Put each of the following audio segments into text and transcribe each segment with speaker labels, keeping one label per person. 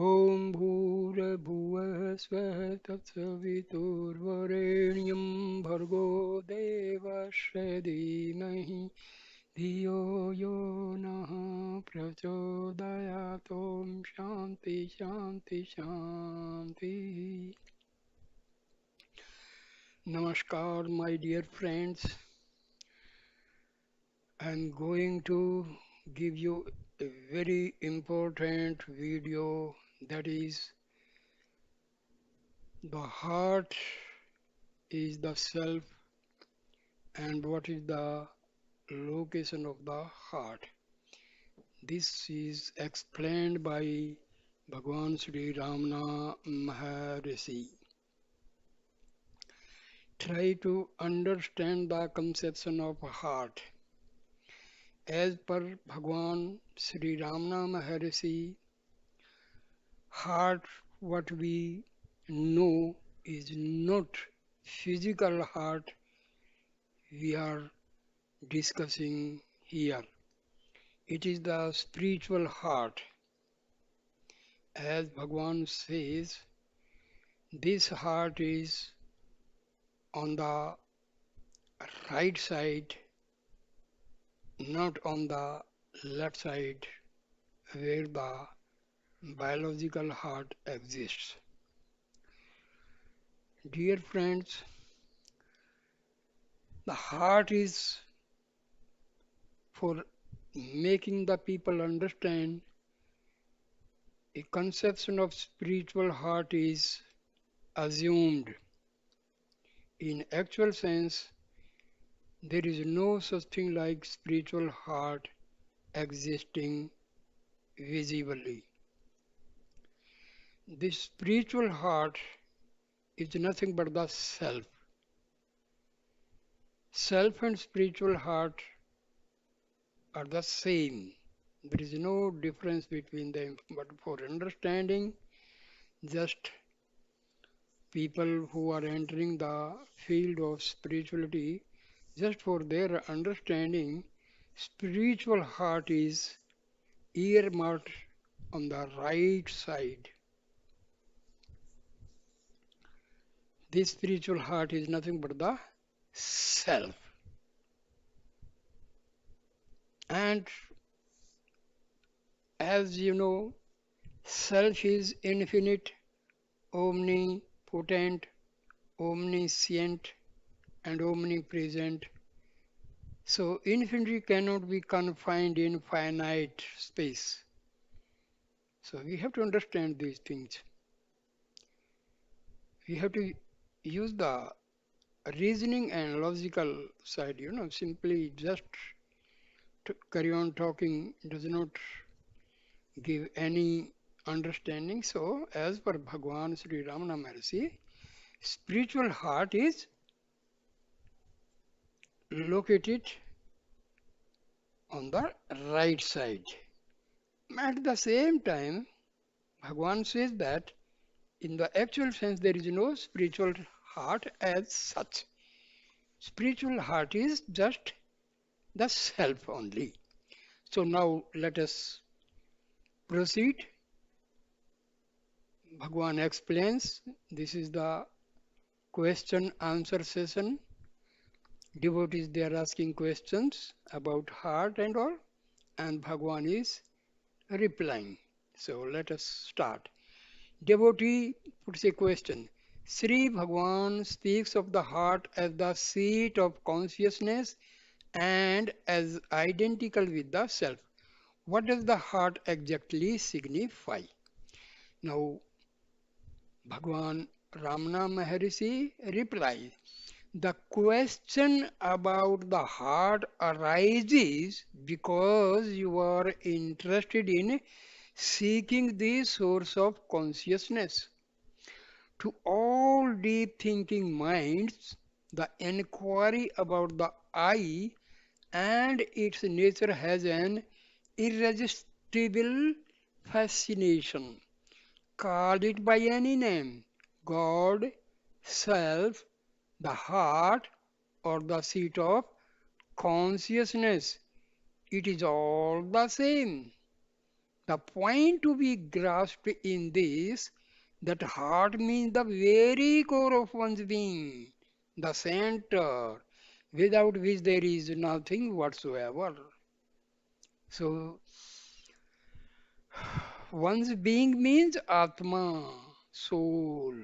Speaker 1: ॐ भूर्भुवः स्वः तत्सवितुर्वरेण्यं भर्गो देवस्य धीमहि धियो यो नः प्रचोदयात् ॐ शान्ति शान्ति शान्ति. Namaskar, my dear friends. I'm going to give you a very important video, that is, the heart is the self and what is the location of the heart. This is explained by Bhagwan Sri Ramana Maharshi. Try to understand the conception of heart. As per Bhagwan Sri Ramana Maharshi, heart, what we know, is not physical heart we are discussing here. It is the spiritual heart. As Bhagwan says, this heart is on the right side, not on the left side where the biological heart exists. Dear friends, the heart is for making the people understand. A conception of spiritual heart is assumed. In actual sense, there is no such thing like spiritual heart existing visibly. This spiritual heart is nothing but the self. Self and spiritual heart are the same. There is no difference between them. But for understanding, just people who are entering the field of spirituality, just for their understanding, spiritual heart is earmarked on the right side. This spiritual heart is nothing but the self. And as you know, self is infinite, omnipotent, omniscient, and omnipresent. So infinity cannot be confined in finite space. So we have to understand these things. We have to use the reasoning and logical side, simply just to carry on talking does not give any understanding. So as per Bhagwan Sri Ramana Maharshi, spiritual heart is located on the right side. At the same time, Bhagwan says that in the actual sense there is no spiritual heart as such. Spiritual heart is just the self only. So now let us proceed. Bhagwan explains, this is the question answer session. Devotees, they are asking questions about heart and all, and Bhagwan is replying. So let us start. Devotee puts a question. Sri Bhagwan speaks of the heart as the seat of consciousness and as identical with the self. What does the heart exactly signify? Now, Bhagwan Ramana Maharshi replies, the question about the heart arises because you are interested in seeking the source of consciousness. To all deep thinking minds, the inquiry about the I and its nature has an irresistible fascination. Call it by any name: God, self, the heart, or the seat of consciousness. It is all the same. The point to be grasped in this that heart means the very core of one's being, the center, without which there is nothing whatsoever. So, one's being means Atma, soul,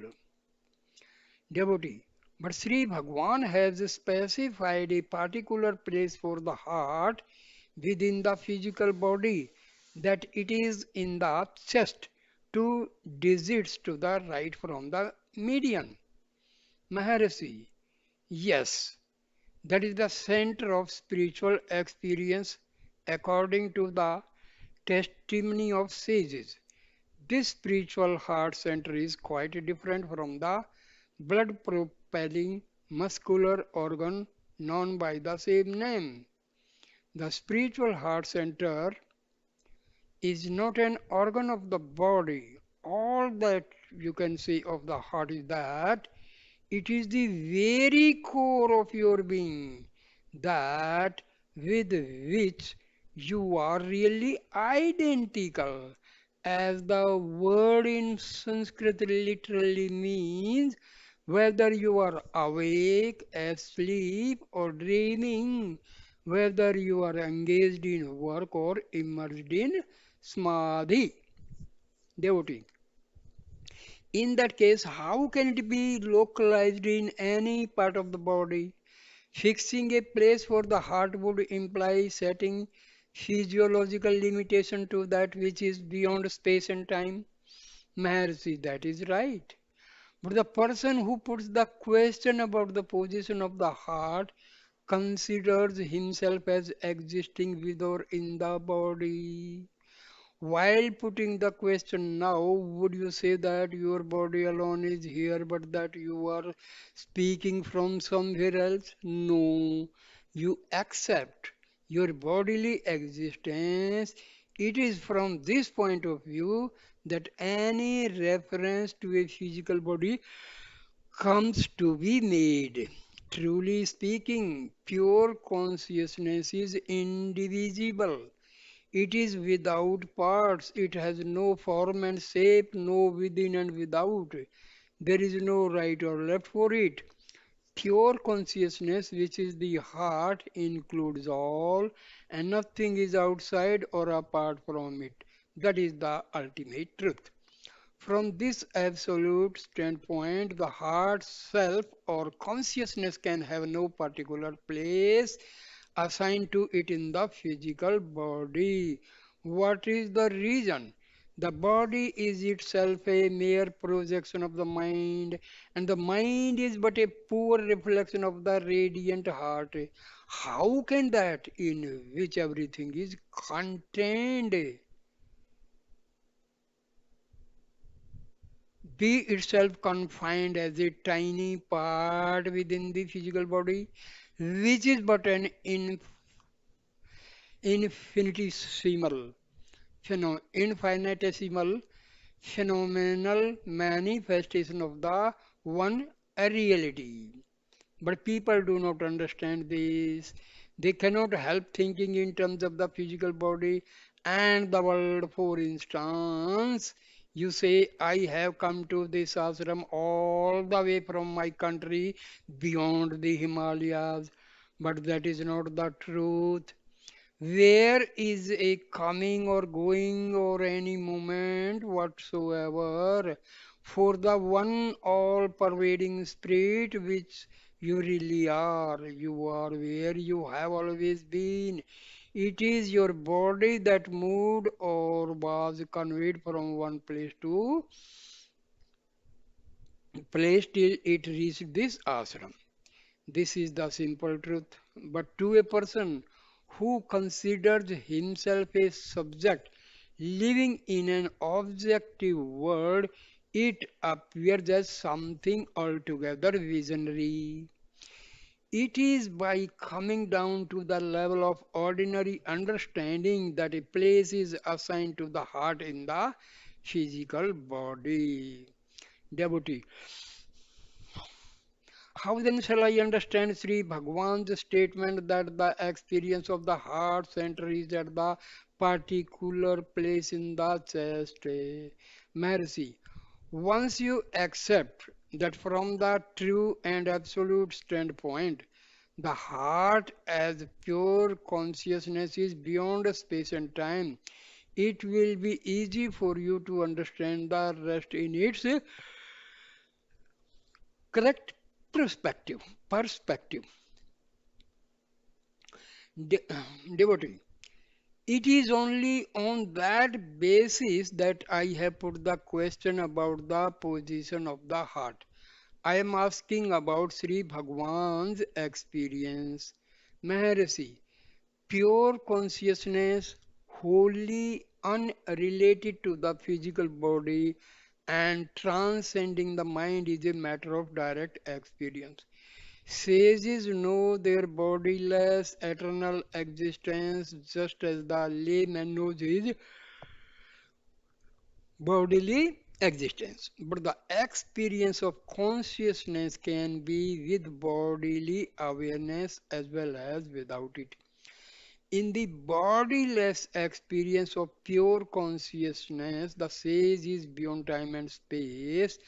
Speaker 1: devotee. But Sri Bhagwan has specified a particular place for the heart within the physical body, that it is in the chest, 2 digits to the right from the median. Maharshi, yes, that is the center of spiritual experience according to the testimony of sages. This spiritual heart center is quite different from the blood propelling muscular organ known by the same name. The spiritual heart center is not an organ of the body. All that you can say of the heart is that it is the very core of your being, that with which you are really identical. As the word in Sanskrit literally means, whether you are awake, asleep, or dreaming, whether you are engaged in work or immersed in samadhi, devotee. In that case, how can it be localized in any part of the body? Fixing a place for the heart would imply setting physiological limitation to that which is beyond space and time. Maharshi, that is right. But the person who puts the question about the position of the heart considers himself as existing with or in the body. While putting the question now, would you say that your body alone is here, but that you are speaking from somewhere else? No. You accept your bodily existence. It is from this point of view that any reference to a physical body comes to be made. Truly speaking, pure consciousness is indivisible. It is without parts, it has no form and shape, no within and without. There is no right or left for it. Pure consciousness, which is the heart, includes all, and nothing is outside or apart from it. That is the ultimate truth. From this absolute standpoint, the heart self or consciousness can have no particular place assigned to it in the physical body. What is the reason? The body is itself a mere projection of the mind, and the mind is but a poor reflection of the radiant heart. How can that, in which everything is contained, be itself confined as a tiny part within the physical body, which is but an infinitesimal, infinitesimal phenomenal manifestation of the one reality. But people do not understand this. They cannot help thinking in terms of the physical body and the world. For instance, you say, I have come to this ashram all the way from my country beyond the Himalayas. But that is not the truth. Where is a coming or going or any movement whatsoever for the one all pervading spirit which you really are? You are where you have always been. It is your body that moved or was conveyed from one place to place till it reached this ashram. This is the simple truth. But to a person who considers himself a subject living in an objective world, it appears as something altogether visionary. It is by coming down to the level of ordinary understanding that a place is assigned to the heart in the physical body. Devotee, how then shall I understand Sri Bhagwan's statement that the experience of the heart center is at the particular place in the chest. Mercy. Once you accept that from the true and absolute standpoint, the heart as pure consciousness is beyond space and time, it will be easy for you to understand the rest in its correct perspective. Perspective. De- devotee. It is only on that basis that I have put the question about the position of the heart. I am asking about Sri Bhagwan's experience. Maharshi, pure consciousness, wholly unrelated to the physical body and transcending the mind, is a matter of direct experience. Sages know their bodiless eternal existence just as the layman knows his bodily existence. But the experience of consciousness can be with bodily awareness as well as without it. In the bodiless experience of pure consciousness, the sage is beyond time and space,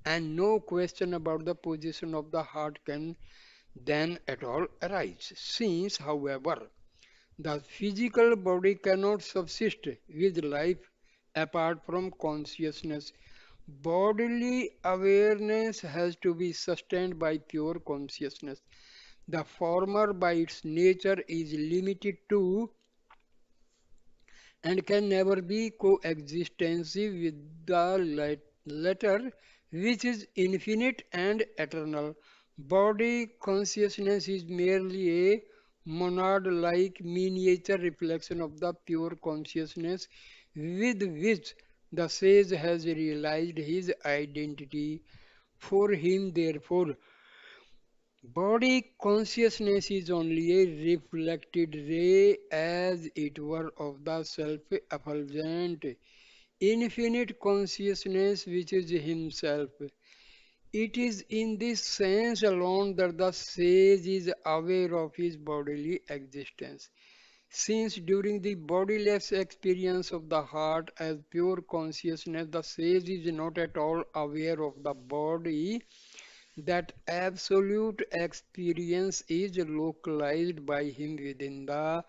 Speaker 1: and no question about the position of the heart can then at all arise. Since, however, the physical body cannot subsist with life apart from consciousness, bodily awareness has to be sustained by pure consciousness. The former, by its nature, is limited to and can never be coexistensive with the latter, which is infinite and eternal. Body consciousness is merely a monad-like miniature reflection of the pure consciousness with which the sage has realized his identity. For him, therefore, body consciousness is only a reflected ray, as it were, of the self-effulgent, infinite consciousness which is himself. It is in this sense alone that the sage is aware of his bodily existence. Since during the bodiless experience of the heart as pure consciousness, the sage is not at all aware of the body, that absolute experience is localized by him within the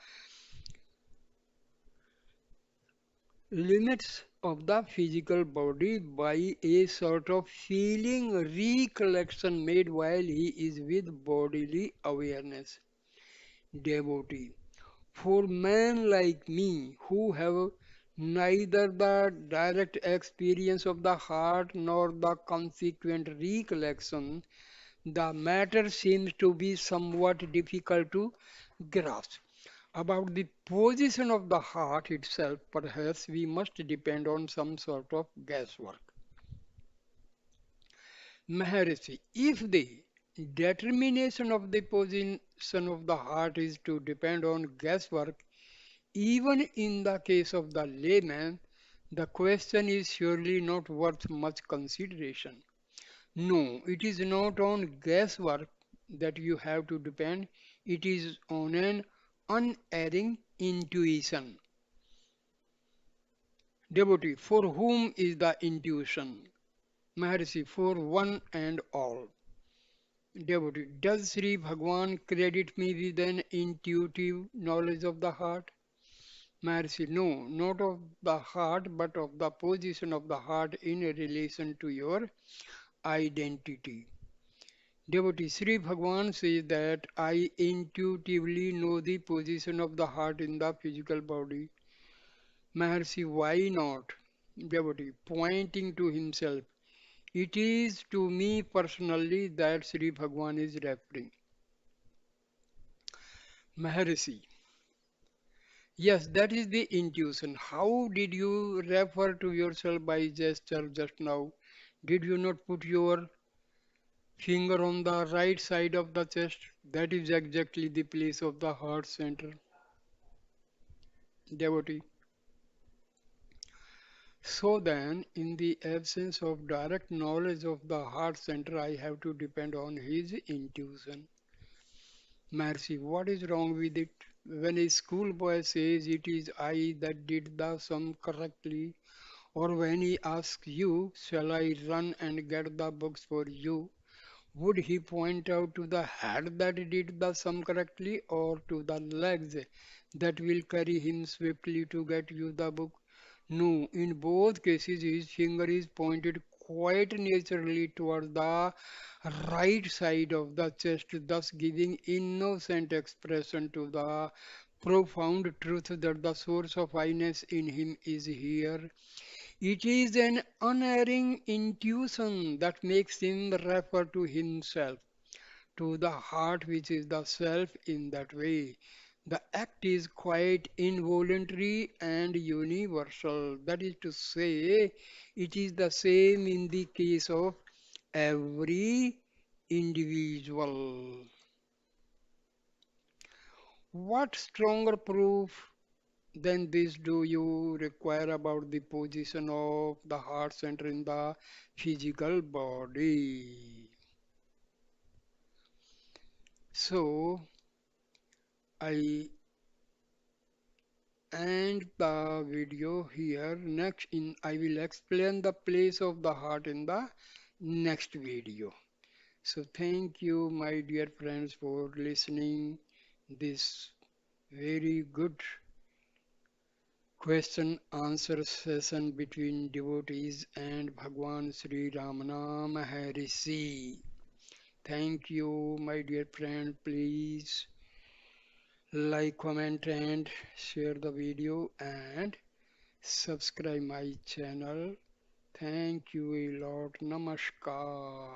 Speaker 1: limits of the physical body by a sort of feeling recollection made while he is with bodily awareness. Devotee. For men like me who have neither the direct experience of the heart nor the consequent recollection, the matter seems to be somewhat difficult to grasp. About the position of the heart itself, perhaps we must depend on some sort of guesswork. Maharshi, if the determination of the position of the heart is to depend on guesswork, even in the case of the layman, the question is surely not worth much consideration. No, it is not on guesswork that you have to depend, it is on an unerring intuition. Devotee, for whom is the intuition? Maharshi, for one and all. Devotee, does Sri Bhagwan credit me with an intuitive knowledge of the heart? Maharshi, no, not of the heart, but of the position of the heart in relation to your identity. Devotee Sri Bhagwan says that I intuitively know the position of the heart in the physical body. Maharshi, why not? Devotee, pointing to himself. It is to me personally that Sri Bhagwan is referring. Maharshi, yes, that is the intuition. How did you refer to yourself by gesture just now? Did you not put your finger on the right side of the chest? That is exactly the place of the heart center. Devotee. So then, in the absence of direct knowledge of the heart center, I have to depend on his intuition. Mercy, what is wrong with it? When a schoolboy says it is I that did the sum correctly, or when he asks you, shall I run and get the books for you? Would he point out to the head that did the sum correctly, or to the legs that will carry him swiftly to get you the book? No, in both cases his finger is pointed quite naturally toward the right side of the chest, thus giving innocent expression to the profound truth that the source of highness in him is here. It is an unerring intuition that makes him refer to himself, to the heart which is the self in that way. The act is quite involuntary and universal. That is to say, it is the same in the case of every individual. What stronger proof than this do you require about the position of the heart center in the physical body? So, I end the video here. Next, I will explain the place of the heart in the next video. So, thank you, my dear friends, for listening this very good question answer session between devotees and Bhagwan Sri Ramana Maharshi. Thank you, my dear friend. Please like, comment, and share the video and subscribe my channel. Thank you a lot. Namaskar.